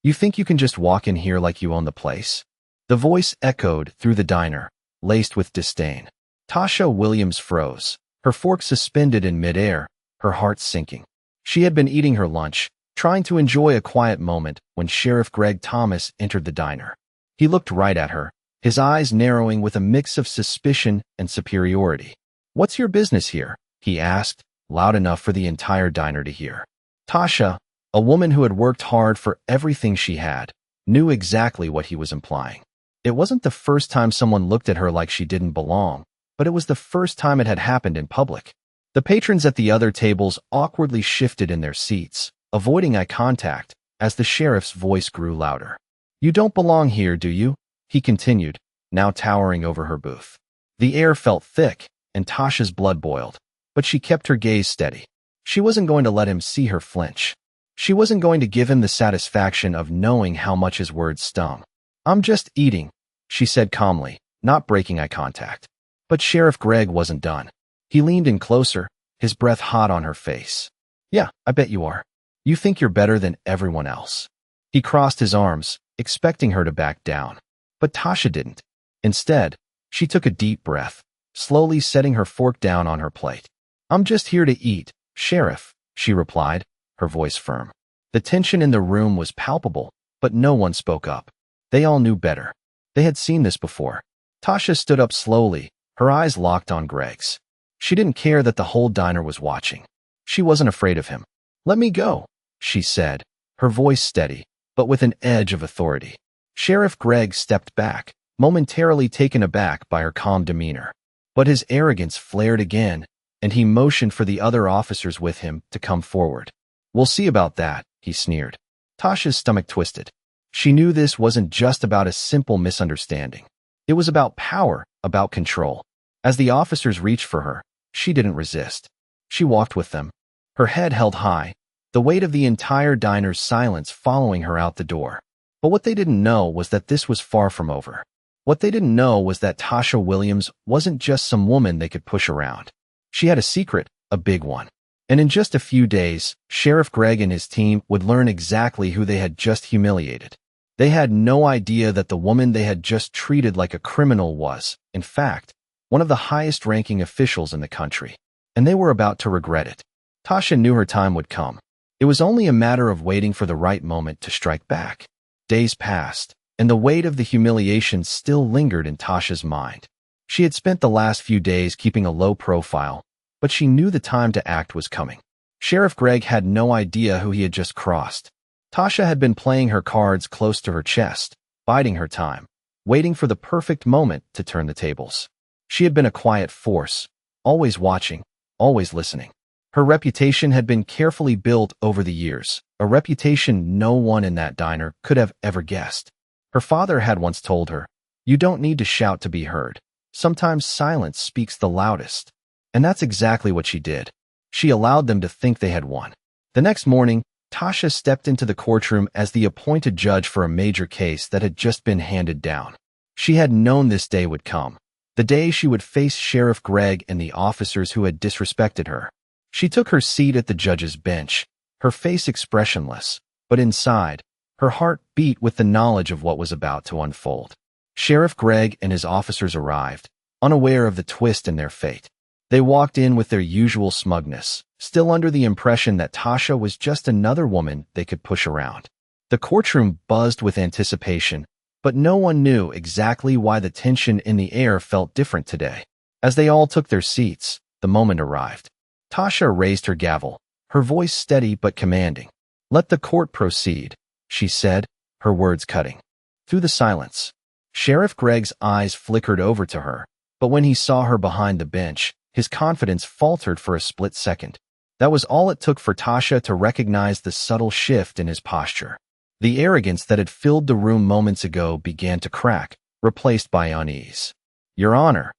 You think you can just walk in here like you own the place?" The voice echoed through the diner, laced with disdain. Tasha Williams froze, her fork suspended in midair, her heart sinking. She had been eating her lunch, trying to enjoy a quiet moment when Sheriff Greg Thomas entered the diner. He looked right at her, his eyes narrowing with a mix of suspicion and superiority. "What's your business here?" he asked, loud enough for the entire diner to hear. Tasha, a woman who had worked hard for everything she had, knew exactly what he was implying. It wasn't the first time someone looked at her like she didn't belong, but it was the first time it had happened in public. The patrons at the other tables awkwardly shifted in their seats, avoiding eye contact, as the sheriff's voice grew louder. "You don't belong here, do you?" he continued, now towering over her booth. The air felt thick, and Tasha's blood boiled, but she kept her gaze steady. She wasn't going to let him see her flinch. She wasn't going to give him the satisfaction of knowing how much his words stung. "I'm just eating," she said calmly, not breaking eye contact. But Sheriff Greg wasn't done. He leaned in closer, his breath hot on her face. "Yeah, I bet you are. You think you're better than everyone else." He crossed his arms, expecting her to back down. But Tasha didn't. Instead, she took a deep breath, slowly setting her fork down on her plate. "I'm just here to eat, Sheriff," she replied, her voice firm. The tension in the room was palpable, but no one spoke up. They all knew better. They had seen this before. Tasha stood up slowly, her eyes locked on Greg's. She didn't care that the whole diner was watching. She wasn't afraid of him. "Let me go," she said, her voice steady, but with an edge of authority. Sheriff Greg stepped back, momentarily taken aback by her calm demeanor. But his arrogance flared again, and he motioned for the other officers with him to come forward. "We'll see about that," he sneered. Tasha's stomach twisted. She knew this wasn't just about a simple misunderstanding. It was about power, about control. As the officers reached for her, she didn't resist. She walked with them, her head held high, the weight of the entire diner's silence following her out the door. But what they didn't know was that this was far from over. What they didn't know was that Tasha Williams wasn't just some woman they could push around. She had a secret, a big one. And in just a few days, Sheriff Greg and his team would learn exactly who they had just humiliated. They had no idea that the woman they had just treated like a criminal was, in fact, one of the highest-ranking officials in the country. And they were about to regret it. Tasha knew her time would come. It was only a matter of waiting for the right moment to strike back. Days passed, and the weight of the humiliation still lingered in Tasha's mind. She had spent the last few days keeping a low profile, but she knew the time to act was coming. Sheriff Greg had no idea who he had just crossed. Tasha had been playing her cards close to her chest, biding her time, waiting for the perfect moment to turn the tables. She had been a quiet force, always watching, always listening. Her reputation had been carefully built over the years, a reputation no one in that diner could have ever guessed. Her father had once told her, "You don't need to shout to be heard. Sometimes silence speaks the loudest." And that's exactly what she did. She allowed them to think they had won. The next morning, Tasha stepped into the courtroom as the appointed judge for a major case that had just been handed down. She had known this day would come, the day she would face Sheriff Greg and the officers who had disrespected her. She took her seat at the judge's bench, her face expressionless, but inside, her heart beat with the knowledge of what was about to unfold. Sheriff Greg and his officers arrived, unaware of the twist in their fate. They walked in with their usual smugness, still under the impression that Tasha was just another woman they could push around. The courtroom buzzed with anticipation, but no one knew exactly why the tension in the air felt different today. As they all took their seats, the moment arrived. Tasha raised her gavel, her voice steady but commanding. "Let the court proceed," she said, her words cutting through the silence. Sheriff Greg's eyes flickered over to her, but when he saw her behind the bench, his confidence faltered for a split second. That was all it took for Tasha to recognize the subtle shift in his posture. The arrogance that had filled the room moments ago began to crack, replaced by unease. "Your Honor,"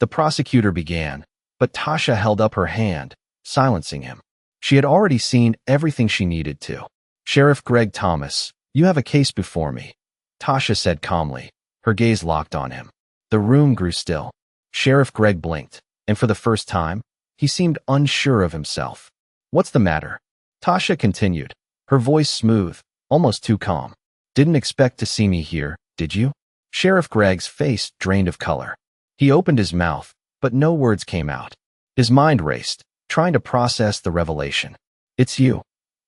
the prosecutor began, but Tasha held up her hand, silencing him. She had already seen everything she needed to. "Sheriff Greg Thomas, you have a case before me," Tasha said calmly, her gaze locked on him. The room grew still. Sheriff Greg blinked, and for the first time, he seemed unsure of himself. "What's the matter?" Tasha continued, her voice smooth, almost too calm. Didn't expect to see me here, did you? Sheriff Gregg's face drained of color. He opened his mouth, but no words came out. His mind raced, trying to process the revelation. It's you.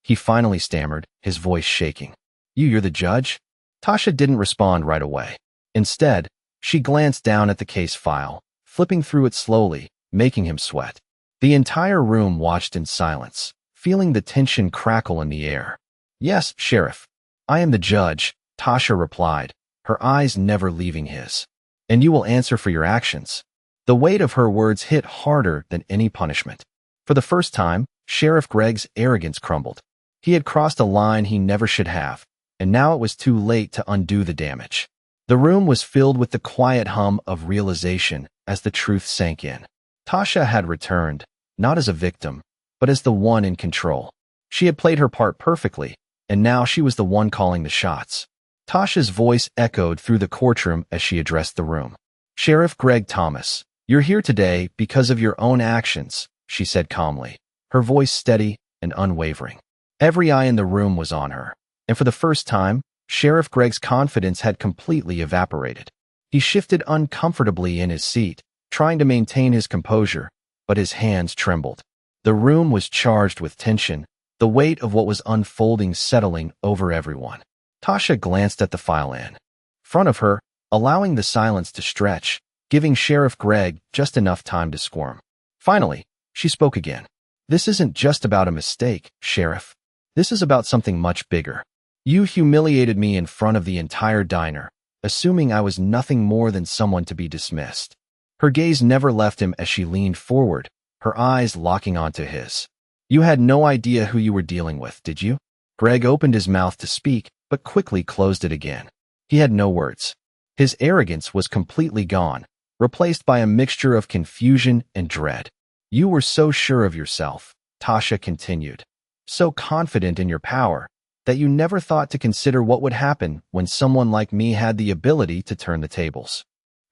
He finally stammered, his voice shaking. You're the judge? Tasha didn't respond right away. Instead, she glanced down at the case file, flipping through it slowly, making him sweat. The entire room watched in silence, feeling the tension crackle in the air. Yes, Sheriff. I am the judge, Tasha replied, her eyes never leaving his. And you will answer for your actions. The weight of her words hit harder than any punishment. For the first time, Sheriff Gregg's arrogance crumbled. He had crossed a line he never should have, and now it was too late to undo the damage. The room was filled with the quiet hum of realization as the truth sank in. Tasha had returned, not as a victim, but as the one in control. She had played her part perfectly, and now she was the one calling the shots. Tasha's voice echoed through the courtroom as she addressed the room. Sheriff Gregg Thomas, you're here today because of your own actions, she said calmly, her voice steady and unwavering. Every eye in the room was on her, and for the first time, Sheriff Gregg's confidence had completely evaporated. He shifted uncomfortably in his seat, trying to maintain his composure, but his hands trembled. The room was charged with tension, the weight of what was unfolding settling over everyone. Tasha glanced at the file in front of her, allowing the silence to stretch, giving Sheriff Gregg just enough time to squirm. Finally, she spoke again. This isn't just about a mistake, Sheriff. This is about something much bigger. You humiliated me in front of the entire diner, assuming I was nothing more than someone to be dismissed. Her gaze never left him as she leaned forward, her eyes locking onto his. You had no idea who you were dealing with, did you? Gregg opened his mouth to speak, but quickly closed it again. He had no words. His arrogance was completely gone, replaced by a mixture of confusion and dread. You were so sure of yourself, Tasha continued, so confident in your power, that you never thought to consider what would happen when someone like me had the ability to turn the tables.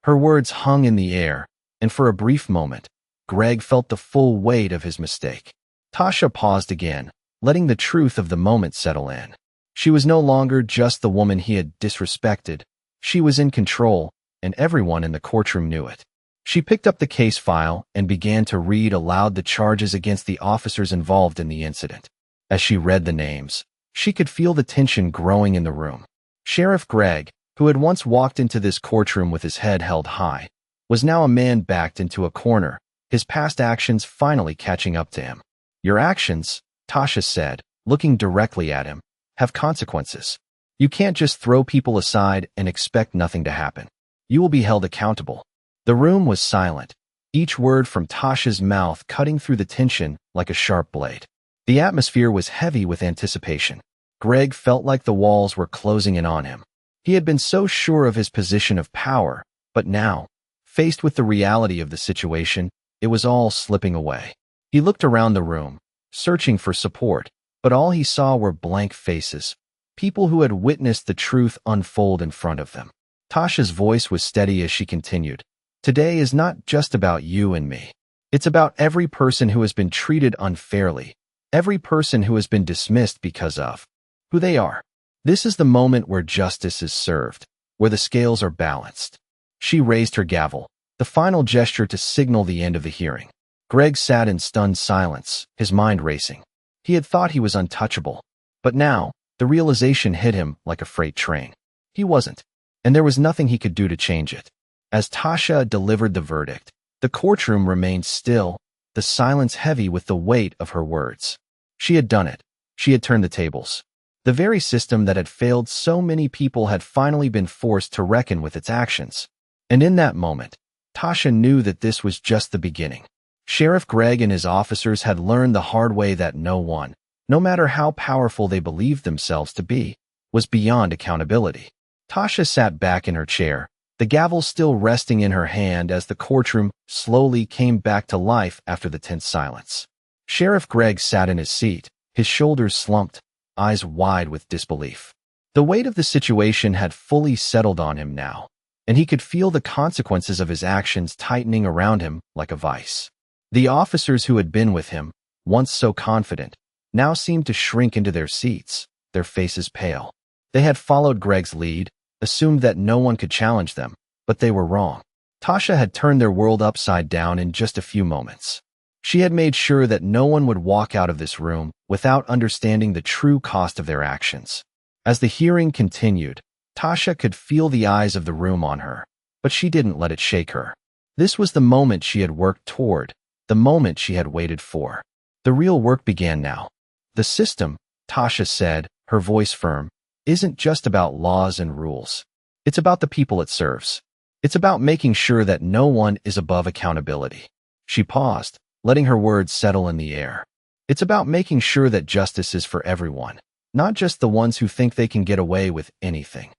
Her words hung in the air, and for a brief moment, Gregg felt the full weight of his mistake. Tasha paused again, letting the truth of the moment settle in. She was no longer just the woman he had disrespected. She was in control, and everyone in the courtroom knew it. She picked up the case file and began to read aloud the charges against the officers involved in the incident. As she read the names, she could feel the tension growing in the room. Sheriff Gregg, who had once walked into this courtroom with his head held high, was now a man backed into a corner, his past actions finally catching up to him. Your actions, Tasha said, looking directly at him, have consequences. You can't just throw people aside and expect nothing to happen. You will be held accountable. The room was silent, each word from Tasha's mouth cutting through the tension like a sharp blade. The atmosphere was heavy with anticipation. Gregg felt like the walls were closing in on him. He had been so sure of his position of power, but now, faced with the reality of the situation, it was all slipping away. He looked around the room, searching for support, but all he saw were blank faces, people who had witnessed the truth unfold in front of them. Tasha's voice was steady as she continued. Today is not just about you and me. It's about every person who has been treated unfairly, every person who has been dismissed because of who they are. This is the moment where justice is served, where the scales are balanced. She raised her gavel, the final gesture to signal the end of the hearing. Gregg sat in stunned silence, his mind racing. He had thought he was untouchable, but now, the realization hit him like a freight train. He wasn't, and there was nothing he could do to change it. As Tasha delivered the verdict, the courtroom remained still, the silence heavy with the weight of her words. She had done it. She had turned the tables. The very system that had failed so many people had finally been forced to reckon with its actions. And in that moment, Tasha knew that this was just the beginning. Sheriff Gregg and his officers had learned the hard way that no one, no matter how powerful they believed themselves to be, was beyond accountability. Tasha sat back in her chair, the gavel still resting in her hand as the courtroom slowly came back to life after the tense silence. Sheriff Gregg sat in his seat, his shoulders slumped, eyes wide with disbelief. The weight of the situation had fully settled on him now, and he could feel the consequences of his actions tightening around him like a vice. The officers who had been with him, once so confident, now seemed to shrink into their seats, their faces pale. They had followed Greg's lead, assumed that no one could challenge them, but they were wrong. Tasha had turned their world upside down in just a few moments. She had made sure that no one would walk out of this room without understanding the true cost of their actions. As the hearing continued, Tasha could feel the eyes of the room on her, but she didn't let it shake her. This was the moment she had worked toward, the moment she had waited for. The real work began now. The system, Tasha said, her voice firm, isn't just about laws and rules. It's about the people it serves. It's about making sure that no one is above accountability. She paused, letting her words settle in the air. It's about making sure that justice is for everyone, not just the ones who think they can get away with anything.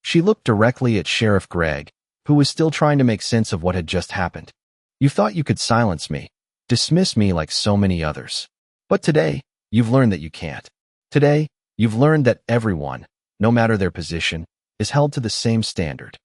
She looked directly at Sheriff Greg, who was still trying to make sense of what had just happened. You thought you could silence me, dismiss me like so many others. But today, you've learned that you can't. Today, you've learned that everyone, no matter their position, is held to the same standard.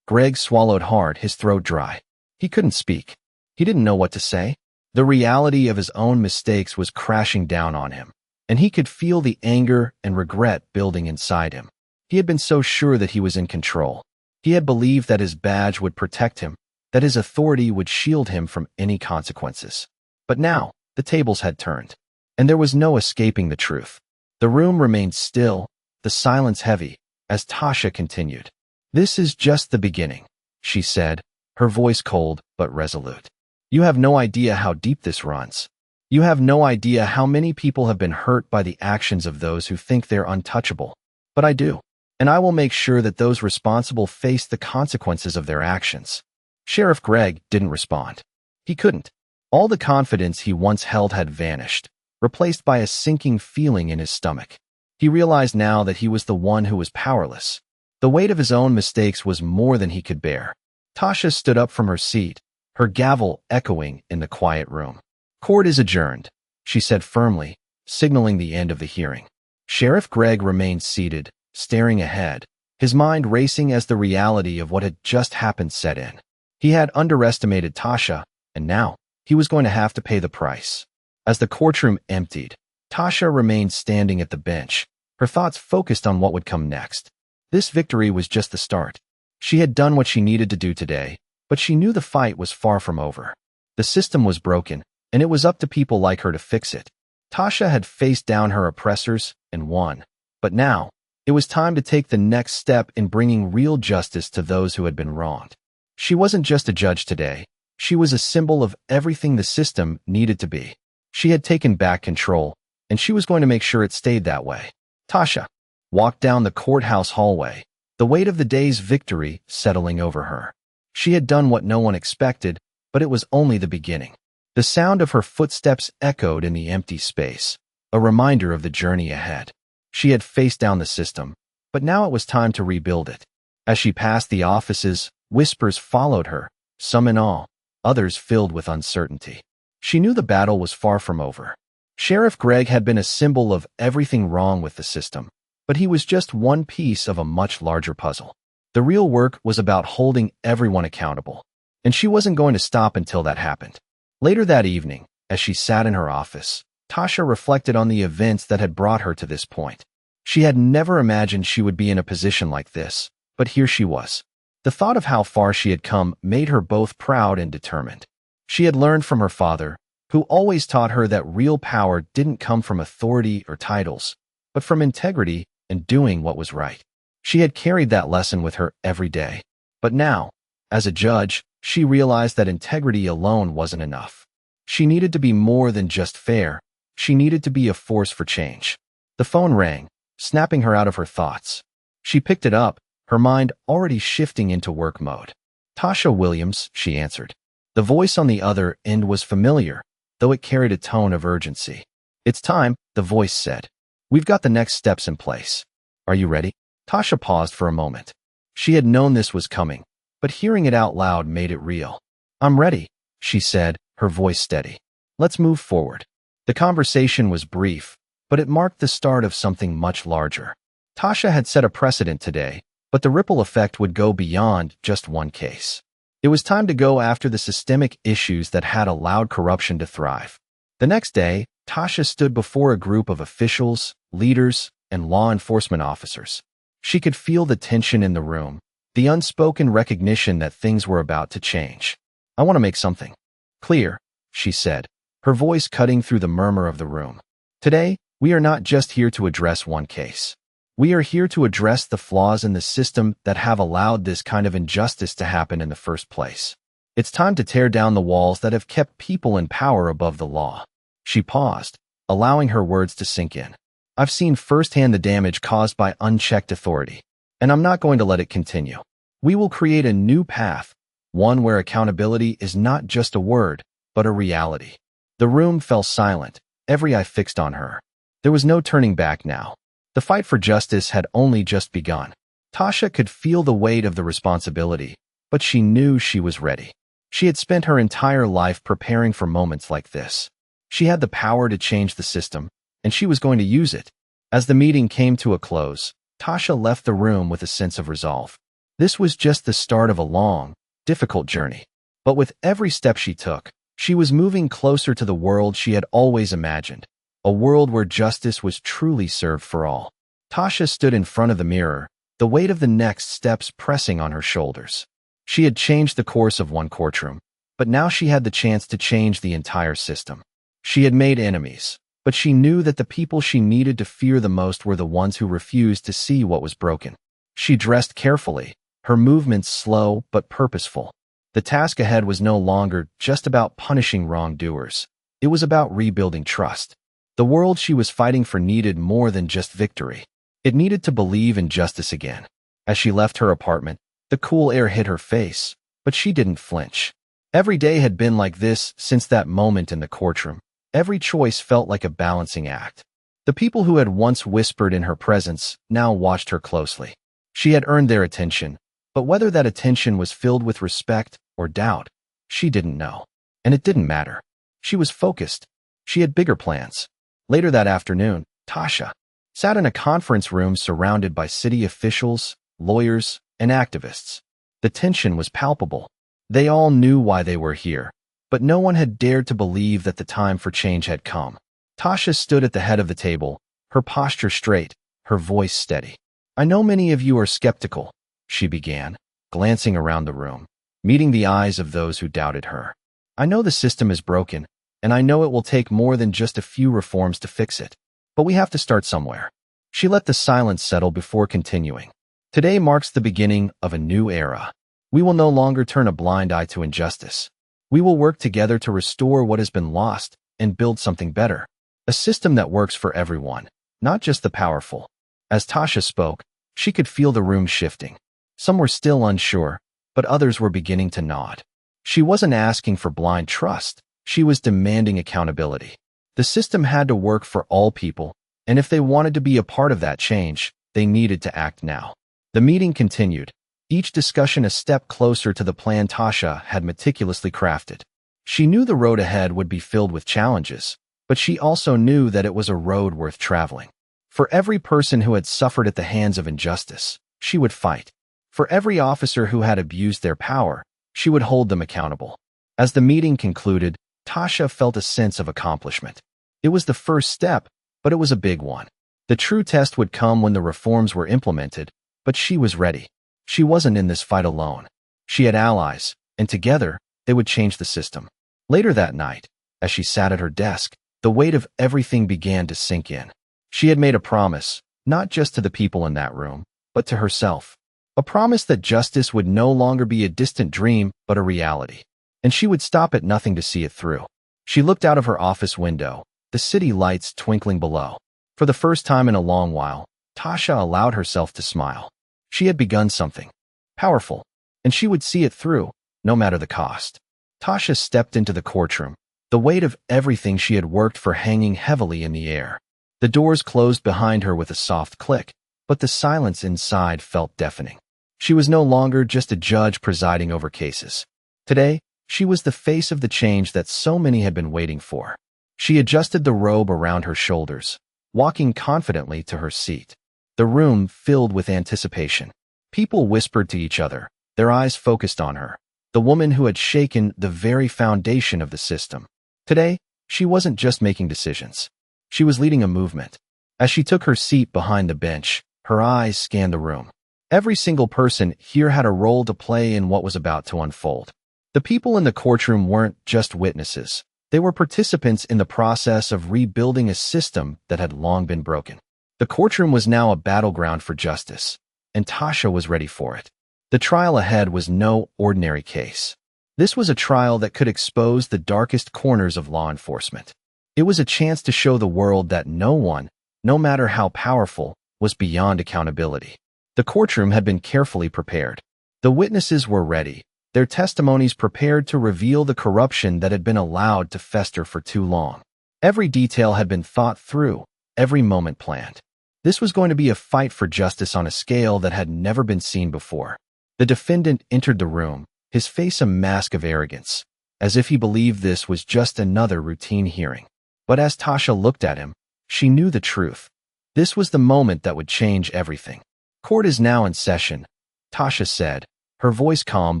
Greg swallowed hard, his throat dry. He couldn't speak. He didn't know what to say. The reality of his own mistakes was crashing down on him, and he could feel the anger and regret building inside him. He had been so sure that he was in control. He had believed that his badge would protect him, that his authority would shield him from any consequences. But now, the tables had turned, and there was no escaping the truth. The room remained still, the silence heavy, as Tasha continued. This is just the beginning, she said, her voice cold but resolute. You have no idea how deep this runs. You have no idea how many people have been hurt by the actions of those who think they're untouchable. But I do, and I will make sure that those responsible face the consequences of their actions. Sheriff Greg didn't respond. He couldn't. All the confidence he once held had vanished, replaced by a sinking feeling in his stomach. He realized now that he was the one who was powerless. The weight of his own mistakes was more than he could bear. Tasha stood up from her seat, her gavel echoing in the quiet room. Court is adjourned, she said firmly, signaling the end of the hearing. Sheriff Greg remained seated, staring ahead, his mind racing as the reality of what had just happened set in. He had underestimated Tasha, and now he was going to have to pay the price. As the courtroom emptied, Tasha remained standing at the bench, her thoughts focused on what would come next. This victory was just the start. She had done what she needed to do today, but she knew the fight was far from over. The system was broken, and it was up to people like her to fix it. Tasha had faced down her oppressors and won, but now, it was time to take the next step in bringing real justice to those who had been wronged. She wasn't just a judge today, she was a symbol of everything the system needed to be. She had taken back control, and she was going to make sure it stayed that way. Tasha walked down the courthouse hallway, the weight of the day's victory settling over her. She had done what no one expected, but it was only the beginning. The sound of her footsteps echoed in the empty space, a reminder of the journey ahead. She had faced down the system, but now it was time to rebuild it. As she passed the offices, whispers followed her, some in awe, others filled with uncertainty. She knew the battle was far from over. Sheriff Greg had been a symbol of everything wrong with the system, but he was just one piece of a much larger puzzle. The real work was about holding everyone accountable, and she wasn't going to stop until that happened. Later that evening, as she sat in her office, Tasha reflected on the events that had brought her to this point. She had never imagined she would be in a position like this, but here she was. The thought of how far she had come made her both proud and determined. She had learned from her father, who always taught her that real power didn't come from authority or titles, but from integrity and doing what was right. She had carried that lesson with her every day. But now, as a judge, she realized that integrity alone wasn't enough. She needed to be more than just fair. She needed to be a force for change. The phone rang, snapping her out of her thoughts. She picked it up, her mind already shifting into work mode. Tasha Williams, she answered. The voice on the other end was familiar, though it carried a tone of urgency. It's time, the voice said. We've got the next steps in place. Are you ready? Tasha paused for a moment. She had known this was coming, but hearing it out loud made it real. I'm ready, she said, her voice steady. Let's move forward. The conversation was brief, but it marked the start of something much larger. Tasha had set a precedent today, but the ripple effect would go beyond just one case. It was time to go after the systemic issues that had allowed corruption to thrive. The next day, Tasha stood before a group of officials, leaders, and law enforcement officers. She could feel the tension in the room, the unspoken recognition that things were about to change. "I want to make something clear," she said, her voice cutting through the murmur of the room. "Today, we are not just here to address one case. We are here to address the flaws in the system that have allowed this kind of injustice to happen in the first place. It's time to tear down the walls that have kept people in power above the law." She paused, allowing her words to sink in. "I've seen firsthand the damage caused by unchecked authority, and I'm not going to let it continue. We will create a new path, one where accountability is not just a word, but a reality." The room fell silent, every eye fixed on her. There was no turning back now. The fight for justice had only just begun. Tasha could feel the weight of the responsibility, but she knew she was ready. She had spent her entire life preparing for moments like this. She had the power to change the system, and she was going to use it. As the meeting came to a close, Tasha left the room with a sense of resolve. This was just the start of a long, difficult journey. But with every step she took, she was moving closer to the world she had always imagined, a world where justice was truly served for all. Tasha stood in front of the mirror, the weight of the next steps pressing on her shoulders. She had changed the course of one courtroom, but now she had the chance to change the entire system. She had made enemies, but she knew that the people she needed to fear the most were the ones who refused to see what was broken. She dressed carefully, her movements slow but purposeful. The task ahead was no longer just about punishing wrongdoers. It was about rebuilding trust. The world she was fighting for needed more than just victory. It needed to believe in justice again. As she left her apartment, the cool air hit her face, but she didn't flinch. Every day had been like this since that moment in the courtroom. Every choice felt like a balancing act. The people who had once whispered in her presence now watched her closely. She had earned their attention, but whether that attention was filled with respect or doubt, she didn't know. And it didn't matter. She was focused. She had bigger plans. Later that afternoon, Tasha sat in a conference room surrounded by city officials, lawyers, and activists. The tension was palpable. They all knew why they were here, but no one had dared to believe that the time for change had come. Tasha stood at the head of the table, her posture straight, her voice steady. "I know many of you are skeptical," she began, glancing around the room, meeting the eyes of those who doubted her. "I know the system is broken, and I know it will take more than just a few reforms to fix it. But we have to start somewhere." She let the silence settle before continuing. "Today marks the beginning of a new era. We will no longer turn a blind eye to injustice. We will work together to restore what has been lost and build something better. A system that works for everyone, not just the powerful." As Tasha spoke, she could feel the room shifting. Some were still unsure, but others were beginning to nod. She wasn't asking for blind trust. She was demanding accountability. The system had to work for all people, and if they wanted to be a part of that change, they needed to act now. The meeting continued, each discussion a step closer to the plan Tasha had meticulously crafted. She knew the road ahead would be filled with challenges, but she also knew that it was a road worth traveling. For every person who had suffered at the hands of injustice, she would fight. For every officer who had abused their power, she would hold them accountable. As the meeting concluded, Tasha felt a sense of accomplishment. It was the first step, but it was a big one. The true test would come when the reforms were implemented, but she was ready. She wasn't in this fight alone. She had allies, and together, they would change the system. Later that night, as she sat at her desk, the weight of everything began to sink in. She had made a promise, not just to the people in that room, but to herself. A promise that justice would no longer be a distant dream, but a reality. And she would stop at nothing to see it through. She looked out of her office window, the city lights twinkling below. For the first time in a long while, Tasha allowed herself to smile. She had begun something powerful, and she would see it through, no matter the cost. Tasha stepped into the courtroom, the weight of everything she had worked for hanging heavily in the air. The doors closed behind her with a soft click, but the silence inside felt deafening. She was no longer just a judge presiding over cases. Today, she was the face of the change that so many had been waiting for. She adjusted the robe around her shoulders, walking confidently to her seat. The room filled with anticipation. People whispered to each other, their eyes focused on her, the woman who had shaken the very foundation of the system. Today, she wasn't just making decisions. She was leading a movement. As she took her seat behind the bench, Her eyes scanned the room. Every single person here had a role to play in what was about to unfold. The people in the courtroom weren't just witnesses. They were participants in the process of rebuilding a system that had long been broken. The courtroom was now a battleground for justice, and Tasha was ready for it. The trial ahead was no ordinary case. This was a trial that could expose the darkest corners of law enforcement. It was a chance to show the world that no one, no matter how powerful, was beyond accountability. The courtroom had been carefully prepared. The witnesses were ready, their testimonies prepared to reveal the corruption that had been allowed to fester for too long. Every detail had been thought through, every moment planned. This was going to be a fight for justice on a scale that had never been seen before. The defendant entered the room, his face a mask of arrogance, as if he believed this was just another routine hearing. But as Tasha looked at him, she knew the truth. This was the moment that would change everything. "Court is now in session," Tasha said, her voice calm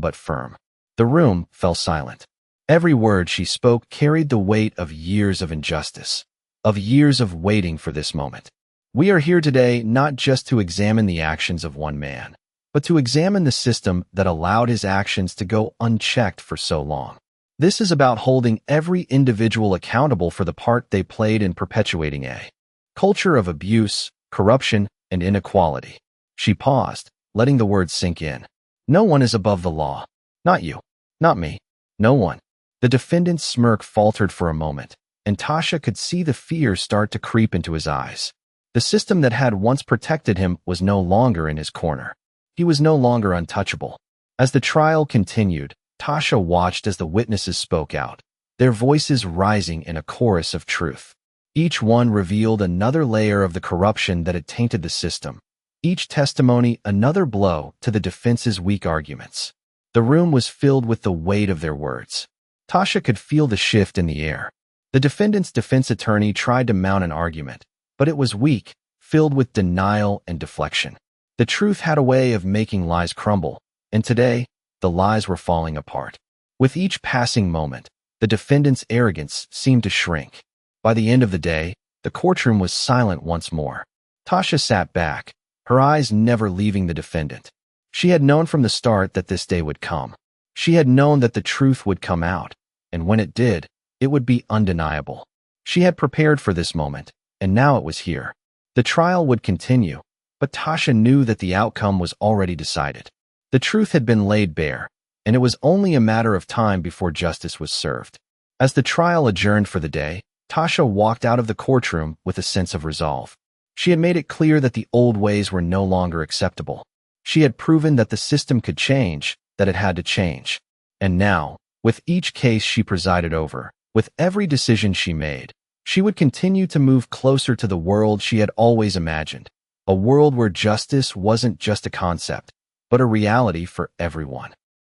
but firm. The room fell silent. Every word she spoke carried the weight of years of injustice, of years of waiting for this moment. "We are here today not just to examine the actions of one man, but to examine the system that allowed his actions to go unchecked for so long. This is about holding every individual accountable for the part they played in perpetuating a culture of abuse, corruption, and inequality." She paused, letting the words sink in. "No one is above the law. Not you. Not me. No one." The defendant's smirk faltered for a moment, and Tasha could see the fear start to creep into his eyes. The system that had once protected him was no longer in his corner. He was no longer untouchable. As the trial continued, Tasha watched as the witnesses spoke out, their voices rising in a chorus of truth. Each one revealed another layer of the corruption that had tainted the system. Each testimony another blow to the defense's weak arguments. The room was filled with the weight of their words. Tasha could feel the shift in the air. The defendant's defense attorney tried to mount an argument, but it was weak, filled with denial and deflection. The truth had a way of making lies crumble, and today, the lies were falling apart. With each passing moment, the defendant's arrogance seemed to shrink. By the end of the day, the courtroom was silent once more. Tasha sat back, her eyes never leaving the defendant. She had known from the start that this day would come. She had known that the truth would come out, and when it did, it would be undeniable. She had prepared for this moment, and now it was here. The trial would continue, but Tasha knew that the outcome was already decided. The truth had been laid bare, and it was only a matter of time before justice was served. As the trial adjourned for the day, Tasha walked out of the courtroom with a sense of resolve. She had made it clear that the old ways were no longer acceptable. She had proven that the system could change, that it had to change. And now, with each case she presided over, with every decision she made, she would continue to move closer to the world she had always imagined. A world where justice wasn't just a concept, but a reality for everyone.